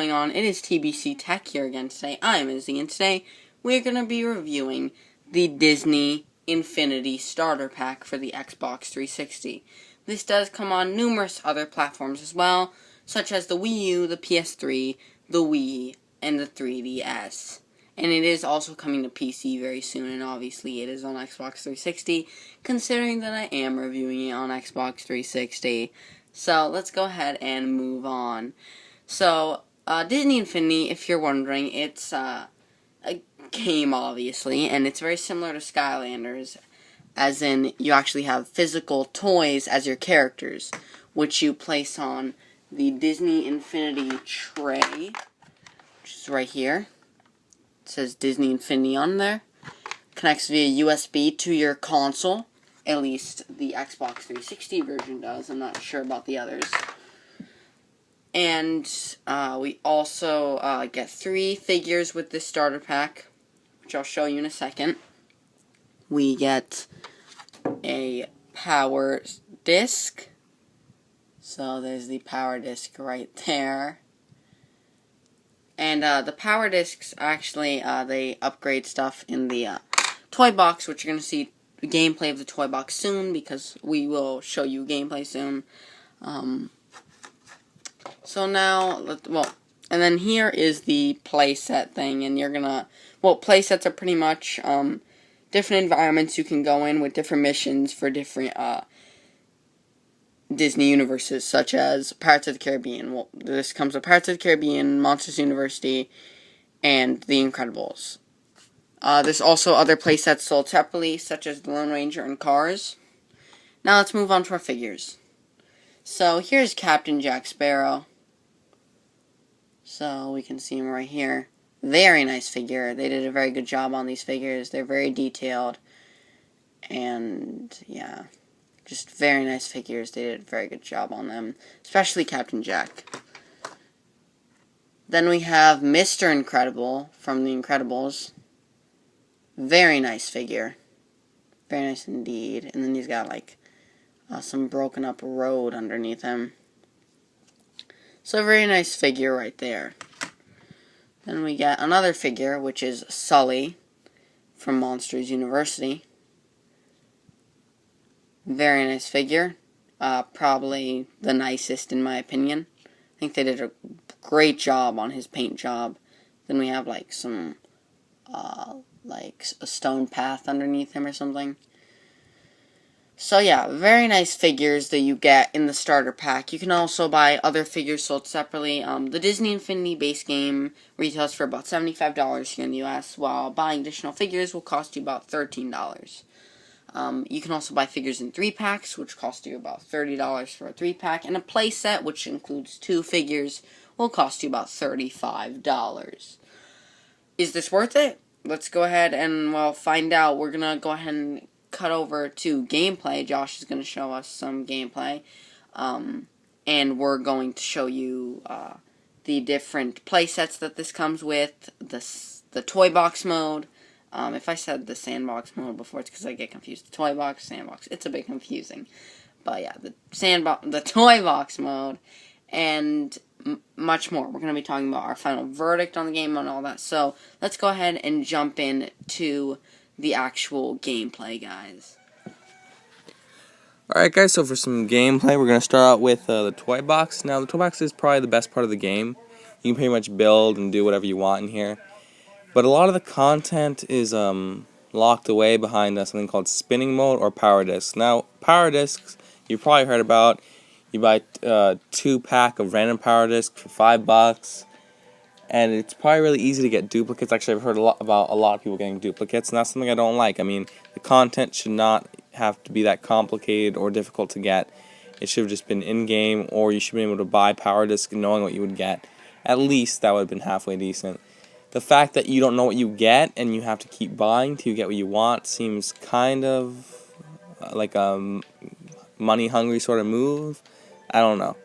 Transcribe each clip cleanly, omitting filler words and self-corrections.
going on? It is TBC Tech here again today. I am Izzy, and today we're going to be reviewing the Disney Infinity Starter Pack for the Xbox 360. This does come on numerous other platforms as well, such as the Wii U, the PS3, the Wii, and the 3DS. And it is also coming to PC very soon, and obviously it is on Xbox 360, considering that I am reviewing it on Xbox 360. So, let's go ahead and move on. So, Disney Infinity, if you're wondering, it's a game, obviously, and it's very similar to Skylanders, as in you actually have physical toys as your characters, which you place on the Disney Infinity tray, which is right here. It says Disney Infinity on there. Connects via USB to your console. At least the Xbox 360 version does. I'm not sure about the others. And we also get 3 figures with this starter pack, which I'll show you in a second. We get a power disc. So there's the power disc right there. And the power discs actually, they upgrade stuff in the toy box, which you're going to see gameplay of the toy box soon, because we will show you gameplay soon. So now, and then here is the playset thing, and you're gonna, playsets are pretty much different environments you can go in with different missions for different Disney universes, such as Pirates of the Caribbean. This comes with Pirates of the Caribbean, Monsters University, and The Incredibles. There's also other playsets sold separately, such as The Lone Ranger and Cars. Now let's move on to our figures. So here's Captain Jack Sparrow. So we can see him right here. Very nice figure. They did a very good job on these figures. They're very detailed. And yeah, just very nice figures. They did a very good job on them, especially Captain Jack. Then we have Mr. Incredible from The Incredibles. Very nice figure. Very nice indeed. And then he's got like some broken up road underneath him. So a very nice figure right there. Then we get another figure, which is Sully from Monsters University. Very nice figure. Probably the nicest in my opinion. I think they did a great job on his paint job. Then we have like some like a stone path underneath him or something. So yeah, very nice figures that you get in the starter pack. You can also buy other figures sold separately. The Disney Infinity base game retails for about $75 here in the US, while buying additional figures will cost you about $13. You can also buy figures in 3-packs, which cost you about $30 for a 3-pack, and a play set, which includes 2 figures, will cost you about $35. Is this worth it? Let's go ahead and, find out. We're going to go ahead and cut over to gameplay. Josh is going to show us some gameplay. And we're going to show you the different play sets that this comes with, the toy box mode. If I said the sandbox mode before, it's because I get confused. The toy box, sandbox, it's a bit confusing. But yeah, the toy box mode, and much more. We're going to be talking about our final verdict on the game and all that. So let's go ahead and jump in to the actual gameplay, guys. Alright guys, so for some gameplay, we're going to start out with the toy box. Now, the toy box is probably the best part of the game. You can pretty much build and do whatever you want in here. But a lot of the content is locked away behind something called spinning mode or power discs. Now, power discs, you've probably heard about. You buy a 2-pack of random power discs for $5. And it's probably really easy to get duplicates. Actually, I've heard about a lot of people getting duplicates, and that's something I don't like. I mean, the content should not have to be that complicated or difficult to get. It should have just been in-game, or you should be able to buy power disc knowing what you would get. At least that would have been halfway decent. The fact that you don't know what you get and you have to keep buying till you get what you want seems kind of like a money-hungry sort of move. I don't know.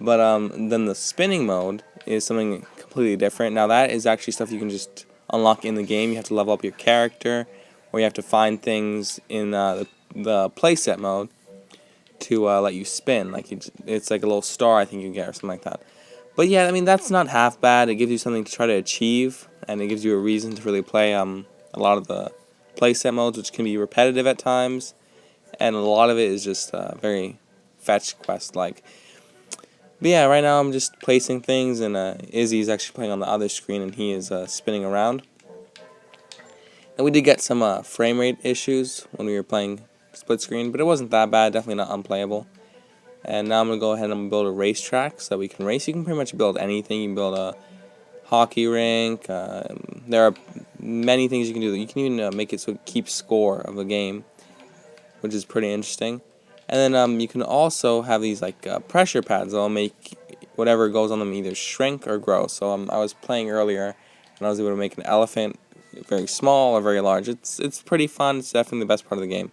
But then the spinning mode is something completely different. Now that is actually stuff you can just unlock in the game. You have to level up your character, or you have to find things in the playset mode to let you spin. Like it's like a little star I think you get or something like that. But yeah, I mean, that's not half bad. It gives you something to try to achieve, and it gives you a reason to really play a lot of the playset modes, which can be repetitive at times, and a lot of it is just very fetch quest like. But yeah, right now I'm just placing things, and Izzy's actually playing on the other screen, and he is spinning around. And we did get some frame rate issues when we were playing split screen, but it wasn't that bad, definitely not unplayable. And now I'm going to go ahead and build a racetrack so that we can race. You can pretty much build anything. You can build a hockey rink. There are many things you can do. You can even make it so it keeps score of a game, which is pretty interesting. And then you can also have these like pressure pads that'll make whatever goes on them either shrink or grow. So I was playing earlier, and I was able to make an elephant very small or very large. It's pretty fun. It's definitely the best part of the game.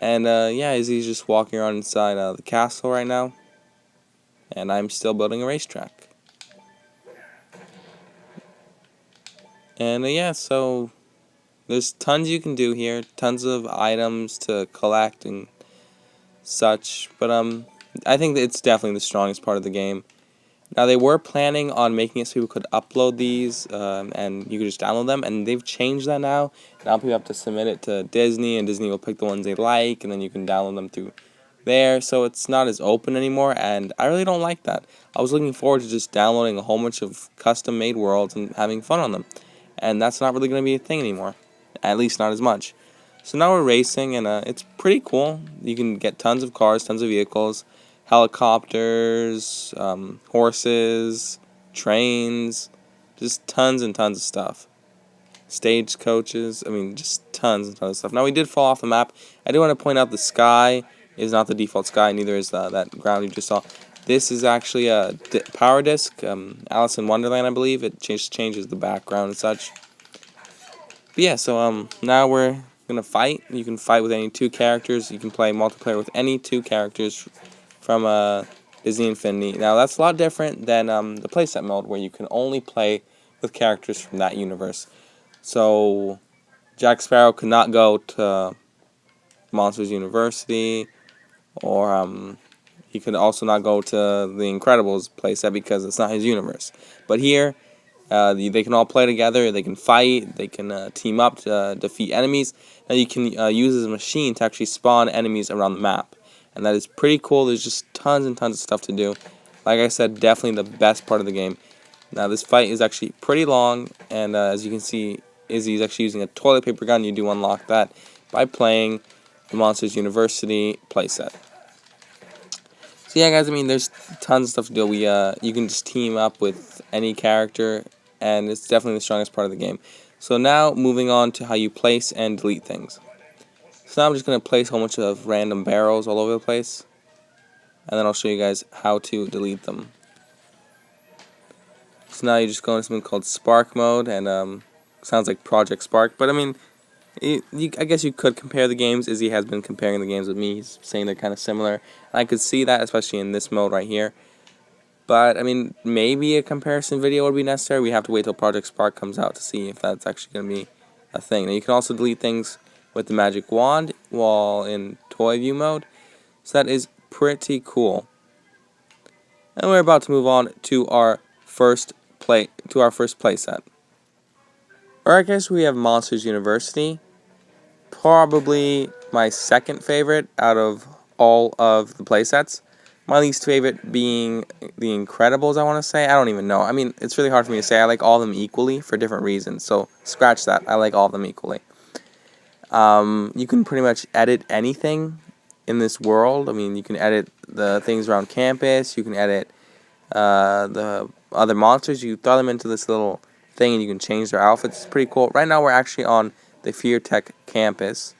And yeah, Izzy's just walking around inside the castle right now, and I'm still building a racetrack. And yeah, so there's tons you can do here, tons of items to collect and such. But I think that it's definitely the strongest part of the game. Now, they were planning on making it so people could upload these and you could just download them, and they've changed that now. Now people have to submit it to Disney, and Disney will pick the ones they like, and then you can download them through there. So it's not as open anymore, and I really don't like that. I was looking forward to just downloading a whole bunch of custom-made worlds and having fun on them, and that's not really going to be a thing anymore, at least not as much. So now we're racing, and it's pretty cool. You can get tons of cars, tons of vehicles, helicopters, horses, trains, just tons and tons of stuff. Stagecoaches, I mean, just tons and tons of stuff. Now, we did fall off the map. I do want to point out the sky is not the default sky, neither is that ground you just saw. This is actually a power disc, Alice in Wonderland, I believe. It changes the background and such. But yeah, so now we're going to fight. You can fight with any two characters. You can play multiplayer with any two characters from Disney Infinity. Now, that's a lot different than the playset mode, where you can only play with characters from that universe. So, Jack Sparrow could not go to Monsters University, or he could also not go to the Incredibles playset because it's not his universe. But here, they can all play together, they can fight, they can team up to defeat enemies. Now, you can use this machine to actually spawn enemies around the map. And that is pretty cool. There's just tons and tons of stuff to do. Like I said, definitely the best part of the game. Now, this fight is actually pretty long, and as you can see, Izzy's actually using a toilet paper gun. You do unlock that by playing the Monsters University playset. So yeah, guys, I mean, there's tons of stuff to do. You can just team up with any character, and it's definitely the strongest part of the game. So now, moving on to how you place and delete things. So now I'm just going to place a whole bunch of random barrels all over the place, and then I'll show you guys how to delete them. So now you just go into something called Spark mode, and sounds like Project Spark, but I mean, I guess you could compare the games. Izzy has been comparing the games with me. He's saying they're kind of similar, and I could see that, especially in this mode right here. But I mean, maybe a comparison video would be necessary. We have to wait till Project Spark comes out to see if that's actually going to be a thing. Now, you can also delete things with the magic wand while in toy view mode, so that is pretty cool. And we're about to move on to our first playset. Alright, guys, we have Monsters University. Probably my second favorite out of all of the playsets. My least favorite being The Incredibles, I want to say. I don't even know. I mean, it's really hard for me to say. I like all of them equally for different reasons. So, scratch that. I like all of them equally. You can pretty much edit anything in this world. I mean, you can edit the things around campus. You can edit the other monsters. You throw them into this little thing, and you can change their outfits. It's pretty cool. Right now, we're actually on the Fear Tech campus,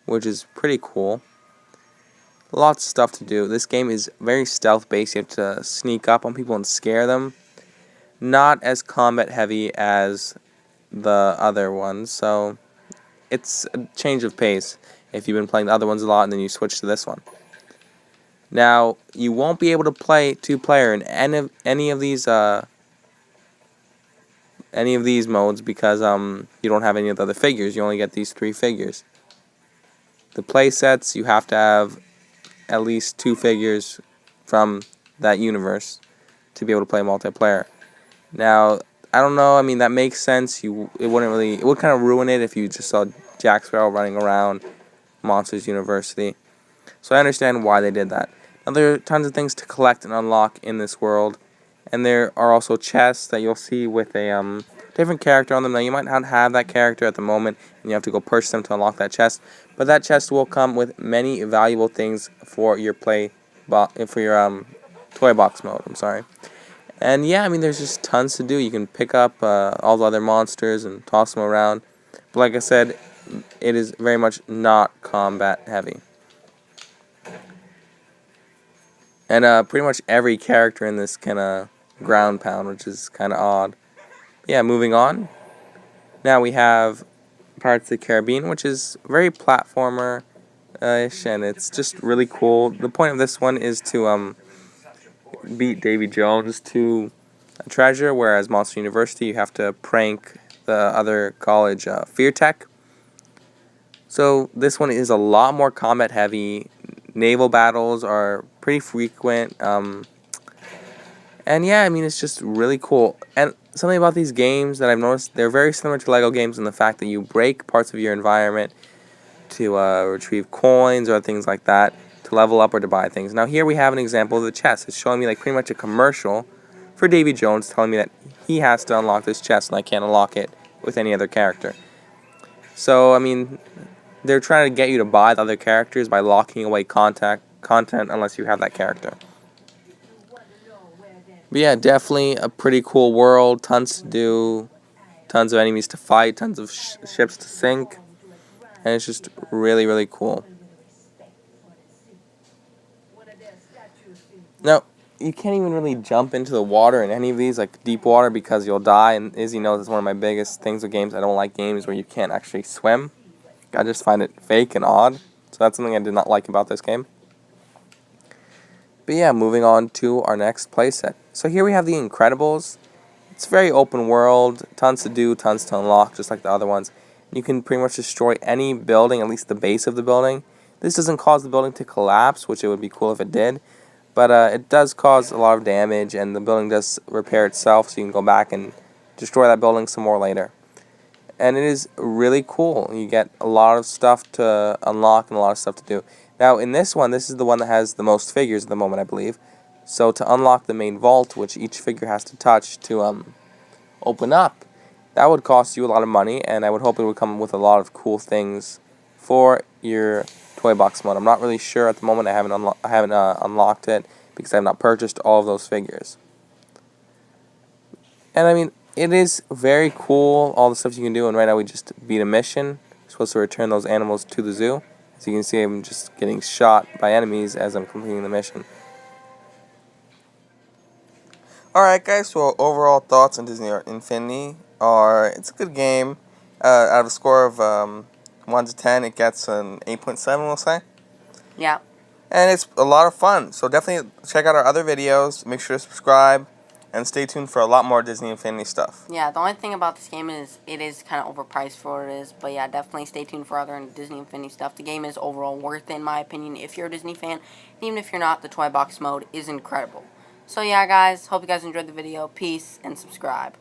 which is pretty cool. Lots of stuff to do. This game is very stealth-based. You have to sneak up on people and scare them. Not as combat-heavy as the other ones, so it's a change of pace if you've been playing the other ones a lot and then you switch to this one. Now, you won't be able to play two-player in any of these modes because you don't have any of the other figures. You only get these 3 figures. The play sets, you have to have at least 2 figures from that universe. to be able to play multiplayer. Now, I don't know. I mean, that makes sense. It would kind of ruin it if you just saw Jack Sparrow running around Monsters University. So I understand why they did that. Now, there are tons of things to collect and unlock in this world, and there are also chests that you'll see with a different character on them. Now, you might not have that character at the moment, and you have to go purchase them to unlock that chest. But that chest will come with many valuable things for your toy box mode. I'm sorry. And yeah, I mean, there's just tons to do. You can pick up all the other monsters and toss them around. But like I said, it is very much not combat heavy. And pretty much every character in this can ground pound, which is kind of odd. Yeah, moving on. Now we have Pirates of the Caribbean, which is very platformer-ish, and it's just really cool. The point of this one is to beat Davy Jones to a treasure, whereas Monster University, you have to prank the other college, Fear Tech. So this one is a lot more combat heavy. Naval battles are pretty frequent. And yeah, I mean, it's just really cool. And something about these games that I've noticed, they're very similar to LEGO games in the fact that you break parts of your environment to retrieve coins or things like that, to level up or to buy things. Now here we have an example of the chest. It's showing me like pretty much a commercial for Davy Jones telling me that he has to unlock this chest and I can't unlock it with any other character. So, I mean, they're trying to get you to buy the other characters by locking away content unless you have that character. But yeah, definitely a pretty cool world. Tons to do. Tons of enemies to fight. Tons of ships to sink. And it's just really, really cool. Now, you can't even really jump into the water in any of these, like deep water, because you'll die. And Izzy knows it's one of my biggest things with games. I don't like games where you can't actually swim. I just find it fake and odd. So that's something I did not like about this game. But yeah, moving on to our next playset. So here we have The Incredibles. It's very open world, tons to do, tons to unlock, just like the other ones. You can pretty much destroy any building, at least the base of the building. This doesn't cause the building to collapse, which it would be cool if it did. But it does cause a lot of damage, and the building does repair itself, so you can go back and destroy that building some more later. And it is really cool. You get a lot of stuff to unlock and a lot of stuff to do. Now, in this one, this is the one that has the most figures at the moment, I believe. So to unlock the main vault, which each figure has to touch to open up, that would cost you a lot of money, and I would hope it would come with a lot of cool things for your toy box mode. I'm not really sure at the moment. I haven't unlocked it because I have not purchased all of those figures. And I mean, it is very cool, all the stuff you can do, and right now we just beat a mission. We're supposed to return those animals to the zoo. As you can see, I'm just getting shot by enemies as I'm completing the mission. Alright guys, so overall thoughts on Disney Infinity are, it's a good game. Out of a score of 1 to 10, it gets an 8.7, we'll say. Yeah. And it's a lot of fun, so definitely check out our other videos, make sure to subscribe, and stay tuned for a lot more Disney Infinity stuff. Yeah, the only thing about this game is it is kind of overpriced for what it is. But yeah, definitely stay tuned for other Disney Infinity stuff. The game is overall worth it, in my opinion, if you're a Disney fan. And even if you're not, the toy box mode is incredible. So yeah, guys, hope you guys enjoyed the video. Peace and subscribe.